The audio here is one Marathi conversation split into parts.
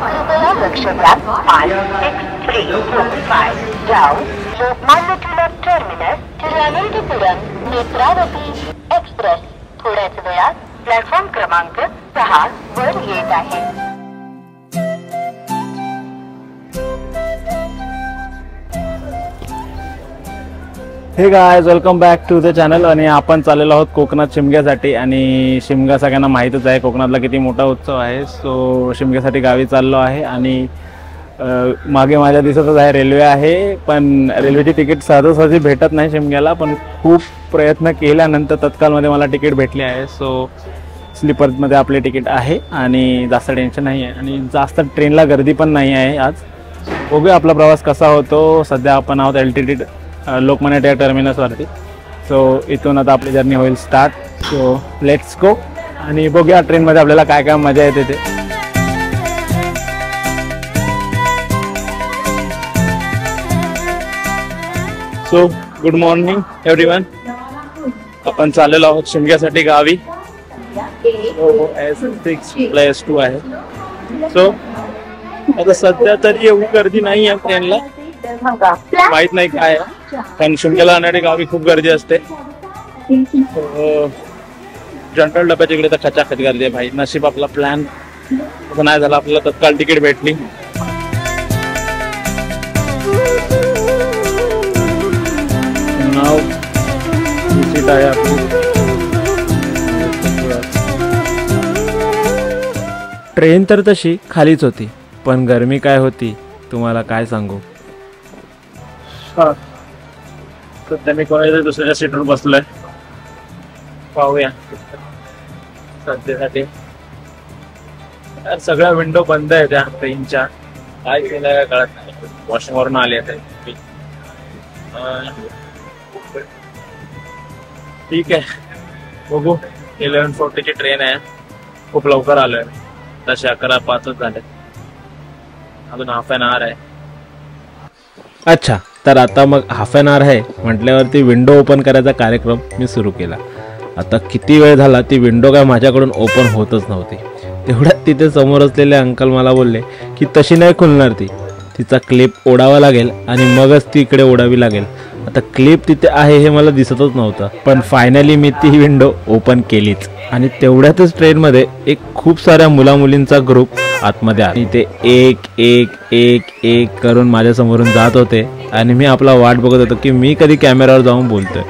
कृपया लक्ष द्या. 56345 जाओ लोकमान्य टिळक टर्मिनस तिरुवनंतपुरम नेत्रावती एक्सप्रेस थोड्याच वेळात प्लॅटफॉर्म क्रमांक 6 वर येत आहे. Hey guys, welcome back to the channel. आणि आपण चाललेलो आहोत कोकणात शिमग्यासाठी. आणि शिमगा सगळ्यांना माहीतच आहे, कोकणातला किती मोठा उत्सव आहे. सो शिमग्यासाठी गावी चाललो आहे. आणि मागे माझ्या दिसतच आहे रेल्वे आहे, पण रेल्वेची तिकीट सहजासहजी भेटत नाही शिमग्याला. पण खूप प्रयत्न केल्यानंतर तत्कालमध्ये मला तिकीट भेटली आहे. सो स्लीपरमध्ये आपले तिकीट आहे आणि जास्त टेन्शन नाही आहे. आणि जास्त ट्रेनला गर्दी पण नाही आहे आज. बघूया आपला प्रवास कसा होतो. सध्या आपण आहोत LTT लोकमान्य टिळक टर्मिनसवरती. सो इथून आता आपली जर्नी होईल स्टार्ट. सो लेट्स गो आणि बघूया ट्रेनमध्ये आपल्याला काय काय मजा येते ते. So good morning everyone. आपण चाललेलो आहोत शिमग्यासाठी गावी. S6+2 आहे. सो आता सध्या तरी एवढी गर्दी नाही आहे ट्रेनला, माहित नाही काय आहे. पण शिमग्याला जाणारी गावी खूप गर्दी असते. जनरल डब्याच्या इकडे तर खचाखच गर्दी आहे भाई. नशीब आपला प्लॅन असं नाही झाला, आपल्याला तत्काळ तिकीट भेटली. नाव सीट आहे आपली. ट्रेन तर तशी खालीच होती, पण गरमी काय होती तुम्हाला काय सांगू. सध्या मी कोणाच्या दुसऱ्या सीटवर बसलोय. पाहूया सध्यासाठी. सगळ्या विंडो बंद आहेत त्या ट्रेनच्या. काय केलं कळत नाही. वॉशिंग वरून आले आहेत. ठीक आहे, बघू. 11:40ची ट्रेन आहे. खूप लवकर आलोय. तसे 11:05 झाले. अजून हाफ एन आवर आहे. अच्छा, तर आता मग हाफ एन आवर आहे म्हटल्यावरती विंडो ओपन करायचा कार्यक्रम मी सुरू केला. आता किती वेळ झाला ती विंडो काय माझ्याकडून ओपन होतच नव्हती. तेवढ्यात तिथे समोर असलेले अंकल मला बोलले की तशी नाही खुलणार ती, तिचा क्लिप ओढावा लागेल आणि मगच ती इकडे ओढावी लागेल. आता क्लिप तिथे आहे हे मला दिसतच नव्हतं, पण फायनली मी ती विंडो ओपन केलीच. आणि तेवढ्यातच ट्रेनमध्ये एक खूप साऱ्या मुलामुलींचा ग्रुप आतमध्ये आला. ते एक एक एक एक करून माझ्या समोरून जात होते. आणि मी आपला वाट बघत होतो की मी कधी कॅमेऱ्यावर जाऊन बोलतोय,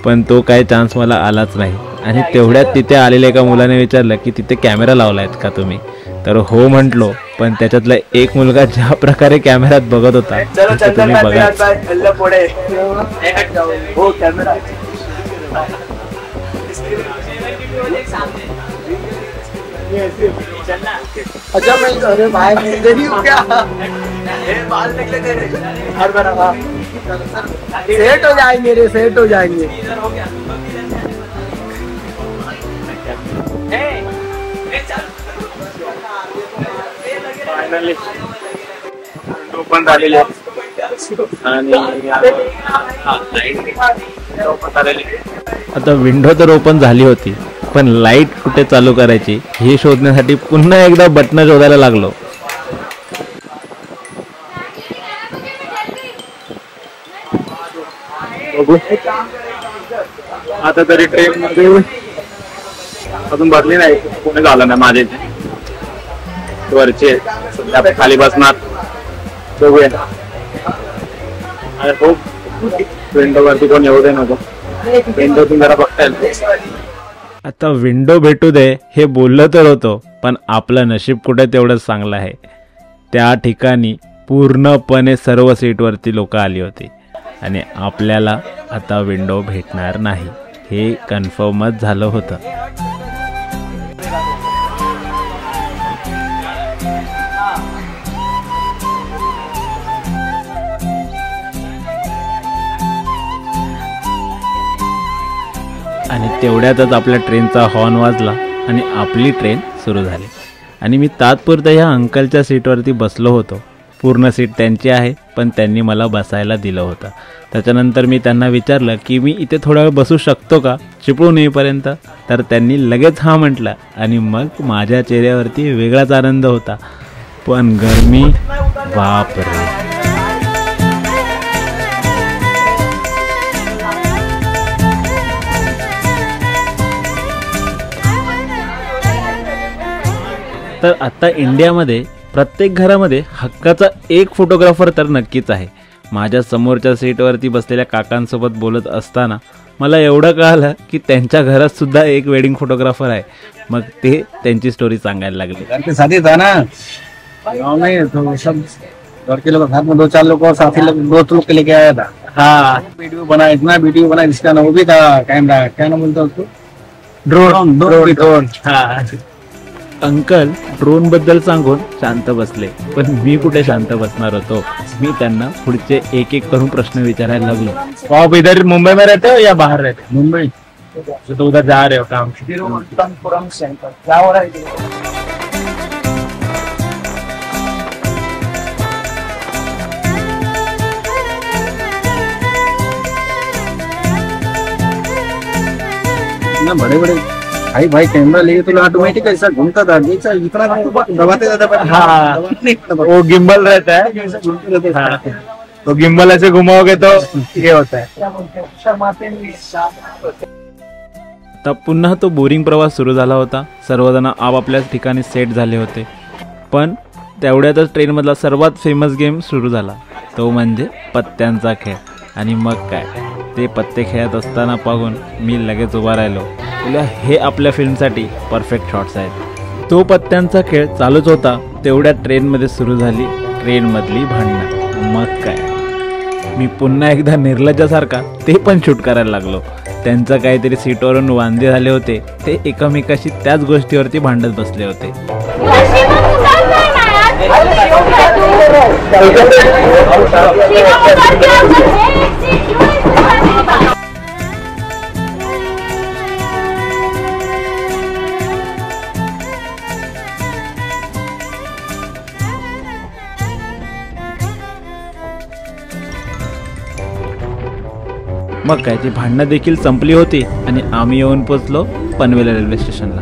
पण तो काही चान्स मला आलाच नाही. आणि तेवढ्यात तिथे आलेल्या एका मुलाने विचारलं की तिथे कॅमेरा लावला आहेत का तुम्ही. तर हो म्हटलो, पण त्याच्यातला एक मुलगा ज्या प्रकारे कॅमेऱ्यात बघत होता तुम्ही बघा. अच्छा, मैं अरे भाई गरीब हूँ क्या? बाल निकले तेरे हर बार. सेट हो जाएंगे रे, सेट हो जाएंगे. फायनली ओपन झालेले आणि आता विंडो तर ओपन झाली होती, पण लाईट कुठे चालू करायची हे शोधण्यासाठी पुन्हा एकदा बटन शोधायला लागलो. आता तरी ट्रेन मध्ये अजून भरली नाही, कोणी झालं नाही. माझे वरचे सध्या खाली बसणार. बघूया. खूप विंडो वरती कोण येऊ दे नको. विंडो तुम्ही जरा बघता येईल. आता विंडो भेटू दे हे बोललं तर होतो, पण आपलं नशीब कुठे तेवढंच चांगलं आहे. त्या ठिकाणी पूर्णपणे सर्व सीटवरती लोक आली होती आणि आपल्याला आता विंडो भेटणार नाही हे कन्फर्मच झालं होतं. आणि तेवढ्यातच आपल्या ट्रेनचा हॉर्न वाजला आणि आपली ट्रेन सुरू झाली. आणि मी तात्पुरतं ह्या अंकलच्या सीटवरती बसलो होतो. पूर्ण सीट त्यांची आहे, पण त्यांनी मला बसायला दिलं होतं. त्याच्यानंतर मी त्यांना विचारलं की मी इथे थोडा वेळ बसू शकतो का चिपळूण येईपर्यंत. तर त्यांनी लगेच हां म्हटलं आणि मग माझ्या चेहऱ्यावरती वेगळाच आनंद होता. पण गरमी बाप रे. तर आता इंडियामध्ये प्रत्येक घरामध्ये हक्काचा एक फोटोग्राफर तर नक्कीच आहे. माझ्या समोरच्या सीटवरती बसलेल्या काकांसोबत बोलत असताना मला एवढं कळालं की त्यांच्या घरात सुद्धा एक वेडिंग फोटोग्राफर आहे. मग ते त्यांची स्टोरी सांगायला लागले. शादी था ना गाँव में, तो सब घर के लोग साथ में 2-4 लोग और साथी लोग दोस्त लोग के लेके आया था. हाँ, वीडियो बना, इतना वीडियो बना जिसका ना वो भी था कैमरा, क्या नाम बोलता उसको, ड्रोन. हाँ, अंकल ड्रोन बद्दल सांगून शांत बसले, पण मी कुठे शांत बसणार होतो. मी त्यांना पुढचे एक एक करून प्रश्न विचारायला लागलो. तो आप इधर मुंबई में रहते हो या बाहर रहते हो? मुंबई. तो उधर जा रहे हो काम? तिरुवनंतपुरम सेंटर. क्या हो रहा है? ना बड़े बड़े भाई कैमरा लेके तो ऑटोमेटिक ऐसा घूमता था, जैसा इतना दबाते जाता. हाँ, वो गिम्बल रहता है, घूमते रहते. हाँ, तो गिम्बल ऐसे घुमाओगे तो ये होता है. तब पुन्हा तो बोरिंग प्रवास सुरू झाला होता. सर्वजण आपापल्या ठिकाणी सेट झाले होते. पण तेवढ्यातच ट्रेनमधला सर्वात फेमस गेम सुरू झाला, तो म्हणजे पत्त्यांचा खेळ. आणि मग काय, ते पत्ते खेळत असताना पाहून मी लगेच उभा राहिलो. तुला हे आपल्या फिल्मसाठी परफेक्ट शॉट्स आहेत. तो पत्त्यांचा खेळ चालूच होता, तेवढ्या ट्रेनमध्ये सुरू झाली ट्रेनमधली भांडणं. मग काय, मी पुन्हा एकदा निर्लज्जासारखा ते पण शूट करायला लागलो. त्यांचं काहीतरी सीटवरून वांदे झाले होते, ते एकमेकाशी त्याच गोष्टीवरती भांडत बसले होते. मग काय, ती भांडणं देखील संपली होती आणि आम्ही येऊन पोचलो पनवेल रेल्वे स्टेशनला.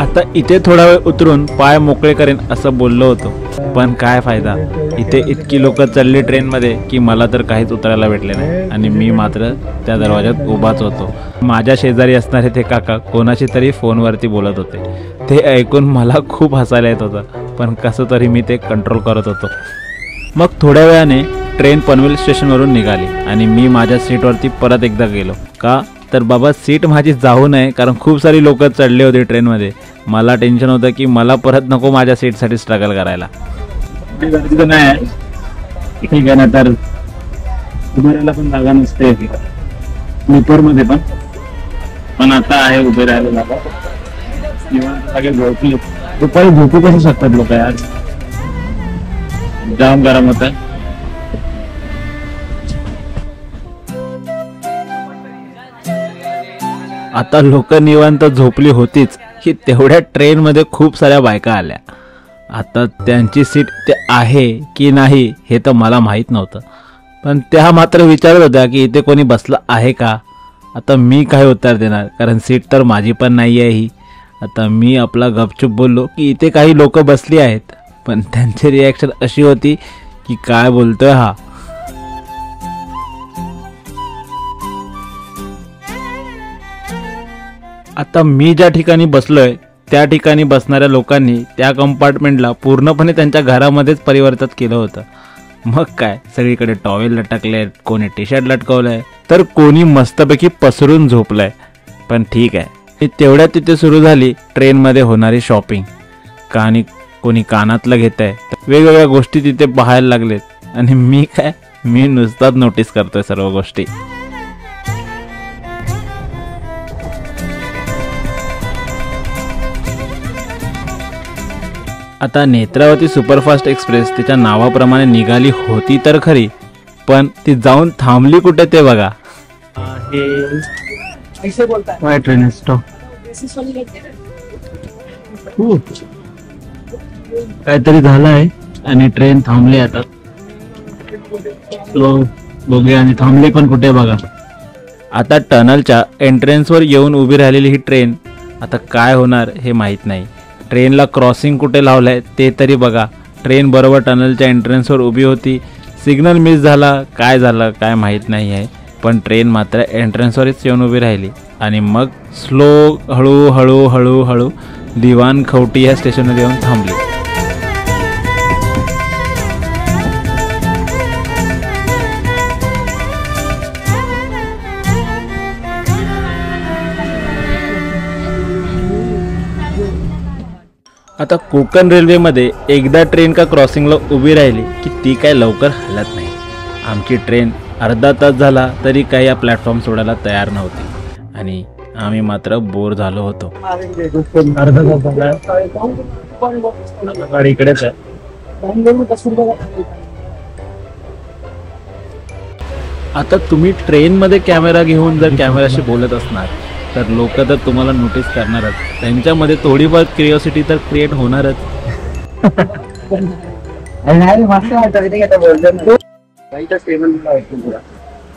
आता इथे थोडा वेळ उतरून पाय मोकळे करेन असं बोललो होतो, पण काय फायदा, इथे इतकी लोक चढली ट्रेनमध्ये की मला तर काहीच उतरायला भेटले नाही. आणि मी मात्र त्या दरवाज्यात उभाच होतो. माझ्या शेजारी असणारे ते काका कोणाशी तरी फोनवरती बोलत होते. ते ऐकून मला खूप हसायला येत होतं, पण कसं तरी मी ते कंट्रोल करत होतो. मग थोड्या वेळाने ट्रेन पनवेल स्टेशनवरून निघाली आणि मी माझ्या सीटवरती परत एकदा गेलो. का तर बाबा, सीट माझी जाऊ नये, कारण खूप सारी लोक चढले होते ट्रेनमध्ये. मला टेन्शन होतं की मला परत नको माझ्या सीटसाठी स्ट्रगल करायला. गर्दी नाही आहे, ठीक आहे ना, तर उभे राहायला पण जागा नसते स्लीपरमध्ये पण आता आहे उभे राहायला जागा. सगळे झोपले, दुपारी झोपू कसे शकतात लोक यार, जाम गरम होत आहे. आता लोक निवांत झोपली होतीच की तेवढ्या ट्रेनमध्ये खूप साऱ्या बायका आल्या. आता त्यांची सीट ते आहे की नाही हे तर मला माहीत नव्हतं, पण त्या मात्र विचारत होत्या की इथे कोणी बसलं आहे का. आता मी काय उत्तर देणार, कारण सीट तर माझी पण नाही आहे ही. आता मी आपला गपचूप बोललो की इथे काही लोक बसली आहेत, पण त्यांची रिॲक्शन अशी होती की काय बोलतोय हा. आता मी ज्या ठिकाणी बसलोय त्या ठिकाणी बसणाऱ्या लोकांनी त्या कंपार्टमेंटला पूर्णपणे त्यांच्या घरामध्येच परिवर्तित केलं होतं. मग काय, सगळीकडे टॉवेल लटकले, कोणी टी शर्ट लटकवलंय, तर कोणी मस्तपैकी पसरून झोपलंय. पण ठीक आहे, तेवढ्यात तिथे सुरू झाली ट्रेनमध्ये होणारी शॉपिंग. कोणी कानातलं घेत आहे, वेगवेगळ्या गोष्टी तिथे पाहायला लागलेत. आणि मी नुसताच नोटीस करतोय सर्व गोष्टी. आता नेत्रावती सुपरफास्ट एक्सप्रेस तिच्या नावाप्रमाणे निघाली होती तर खरी, पण ती जाऊन थांबली कुठे ते बघा. ट्रेन स्टॉप काहीतरी झालं आहे आणि ट्रेन थांबली. आता बघूया, आणि थांबली पण कुठे बघा. आता टनलच्या एंट्रन्सवर येऊन उभी राहिलेली ही ट्रेन आता काय होणार हे माहीत नाही. ट्रेनला क्रॉसिंग कुठे लावलंय ते तरी बघा. ट्रेन बरोबर टनलच्या एंट्रन्सवर उभी होती. सिग्नल मिस झाला काय माहीत नाही आहे, पण ट्रेन मात्र एंट्रन्सवरच येऊन उभी राहिली आणि मग स्लो हळूहळू दिवाण खवटी या स्टेशनवर येऊन थांबली. आता कोकण रेल्वेमध्ये एकदा ट्रेन का क्रॉसिंगला उभी राहिली की ती काय लवकर हलत नाही. आमची ट्रेन अर्धा तास झाला तरी काही या प्लॅटफॉर्म सोडायला तयार नव्हती आणि आम्ही मात्र बोर झालो होतो. अर्धा तास गाडी इकडेच आहे. आता तुम्ही ट्रेनमध्ये कॅमेरा घेऊन जर कॅमेराशी बोलत असणार तर लोक तर तुम्हाला नोटीस करणारच. त्यांच्यामध्ये थोडीफार क्युरिओसिटी तर क्रिएट होणारच.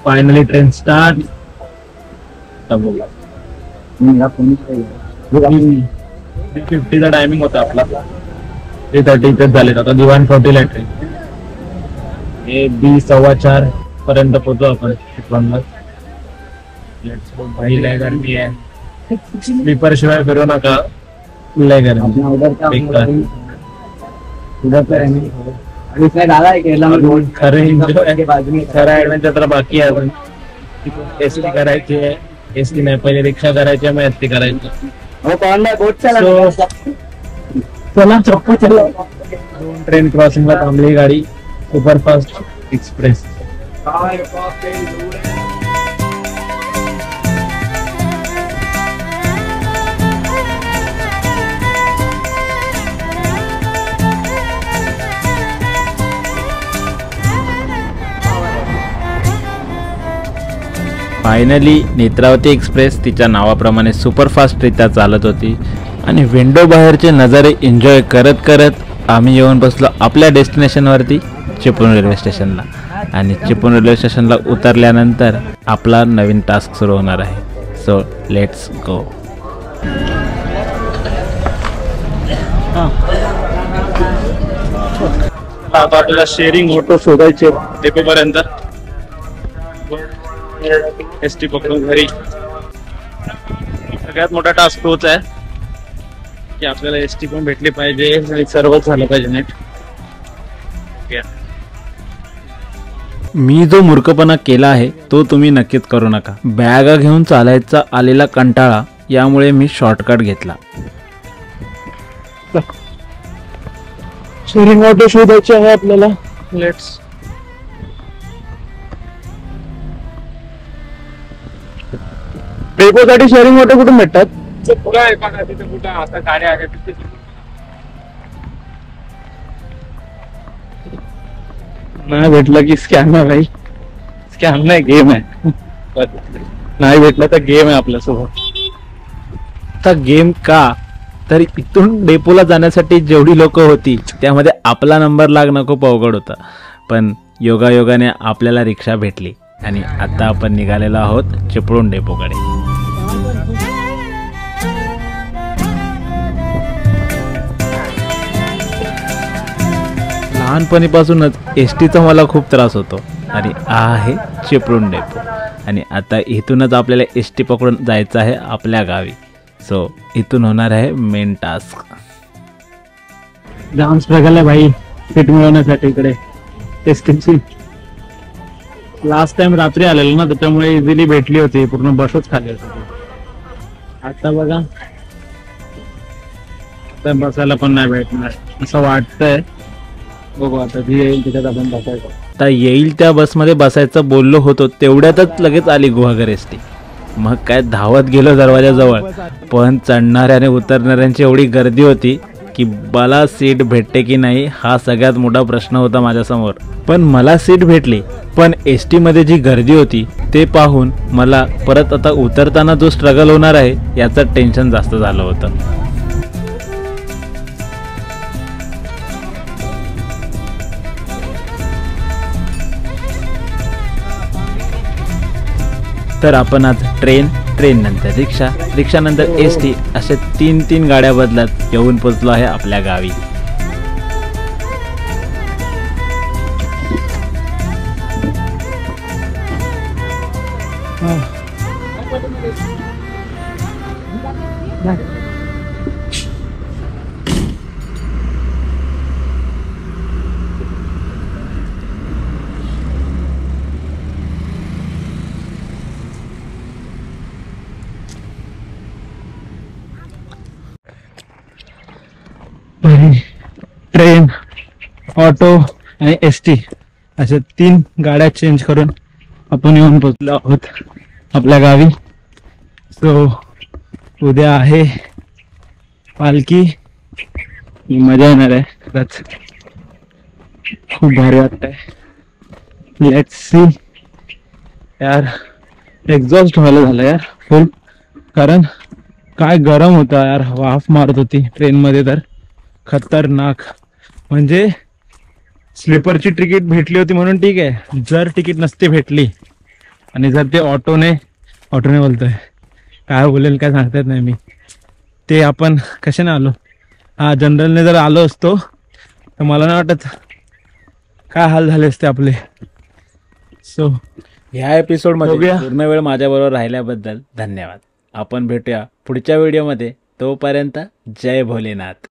Finally train start. 3:50चा टायमिंग होता आपला. 3:30 झाले. आता दिवाण खवटीला ट्रेन. हे 4:15 पर्यंत पोहोचू आपण चिपळूणला. भाई लय गर्मी आहे. स्लीपर शिवाय फिरू नका. लय गर्मी. खरं ऍडव्हेंचर तर बाकी आहे. एसटी करायची आहे. एसटी नाही, पहिले रिक्षा करायची, मग एसटी करायची. चला दोन ट्रेन क्रॉसिंगला थांबली गाडी. Superfast express. Finally Netravati express तिच्या नावाप्रमाणे सुपरफास्टरित्या चालत होती आणि विंडो बाहेरचे नजारे एन्जॉय करत करत आम्ही येऊन बसलो आपल्या डेस्टिनेशनवरती, चिपळूण रेल्वे स्टेशनला. आणि चिपळूण रेल्वे स्टेशनला उतरल्यानंतर आपला नवीन टास्क सुरू होणार आहे. So let's go. आता आपल्याला शेअरिंग ऑटो शोधायचे डेपोपर्यंत. एसटी पकडून घरी. सगळ्यात मोठा टास्क तोच आहे की आपल्याला एसटी पण भेटली पाहिजे आणि सर्वच झालं पाहिजे नीट. मी जो मूर्खपणा केला आहे तो तुम्ही नक्कीच करू नका. बॅगा घेऊन चालायचा आलेला कंटाळा, यामुळे मी शॉर्टकट घेतला. शेअरिंग ऑटो शोधायचे आहे आपल्याला. लेट्स. डेपोसाठी शेअरिंग ऑटो कुठून भेटतात? पुढे आहे बघा, तिथे कुठं आता गाड्या आहेत तिथे. नाही भेटलं की स्कॅम आहे भाई. स्कॅम नाही, गेम आहे. नाही भेटलं तर गेम आहे आपल्यासोबत. आता गेम का? तर इथून डेपोला जाण्यासाठी जेवढी लोक होती त्यामध्ये आपला नंबर लागणं खूप अवघड होता. पण योगायोगाने आपल्याला रिक्षा भेटली आणि आता आपण निघालेलो आहोत चिपळूण डेपोकडे. लहानपणीपासूनच एसटीचा मला खूप त्रास होतो आणि आहे चिपळूण डेपो. आणि आता इथूनच आपल्याला एसटी पकडून जायचं आहे आपल्या गावी. सो इथून होणार आहे मेन टास्क. जाम स्ट्रगल आहे भाई सीट मिळवण्यासाठी इकडे एसटीची. लास्ट टाइम रात्री आलेलो ना, त्याच्यामुळे इझिली भेटली होती. पूर्ण बसच खाली होती. आता बघा, आता बसायला पण नाही भेटणार असं वाटतंय. बघू आता जी येईल त्याच्यात आपण बसायचं. आता येईल त्या बसमध्ये बसायचं बोललो होतो, तेवढ्यातच लगेच आली गुहागर एसटी. मग काय धावत गेलो दरवाजाजवळ. पण चढणाऱ्या आणि उतरणाऱ्यांची एवढी गर्दी होती की मला सीट भेटते की नाही हा सगळ्यात मोठा प्रश्न होता माझ्यासमोर. पण मला सीट भेटली. पण एस टीमध्ये जी गर्दी होती ते पाहून मला परत आता उतरताना जो स्ट्रगल होणार आहे याचं टेन्शन जास्त झालं होतं. तर आपण आज ट्रेन नंतर रिक्षा, रिक्षानंतर एस टी अशा 3 गाड्या बदलत येऊन पोचलो आहे आपल्या गावी. ट्रेन, ऑटो आणि ST अशा 3 गाड्या चेंज करून आपण येऊन पोहोचलो आहोत आपल्या गावी. सो उद्या आहे पालखी. मजा येणार आहे खरंच. खूप भारी वाटतंय. Let's see. यार एक्झॉस्ट व्हायला झालं यार फुल. कारण काय गरम होता यार. वाफ मारत होती ट्रेनमध्ये तर खतरनाक. म्हणजे स्लीपरची तिकीट भेटली होती म्हणून ठीक आहे. जर तिकीट नसती भेटली आणि जर ते ऑटोने बोलतोय काय बोलेल काय सांगता येत नाही मी. ते आपण कशाने आलो. हा जनरलने जर आलो असतो तर मला नाही वाटत काय हाल झाले असते आपले. सो ह्या एपिसोडमध्ये पूर्ण वेळ माझ्याबरोबर राहिल्याबद्दल धन्यवाद. आपण भेटूया पुढच्या व्हिडिओमध्ये. तोपर्यंत जय भोलेनाथ.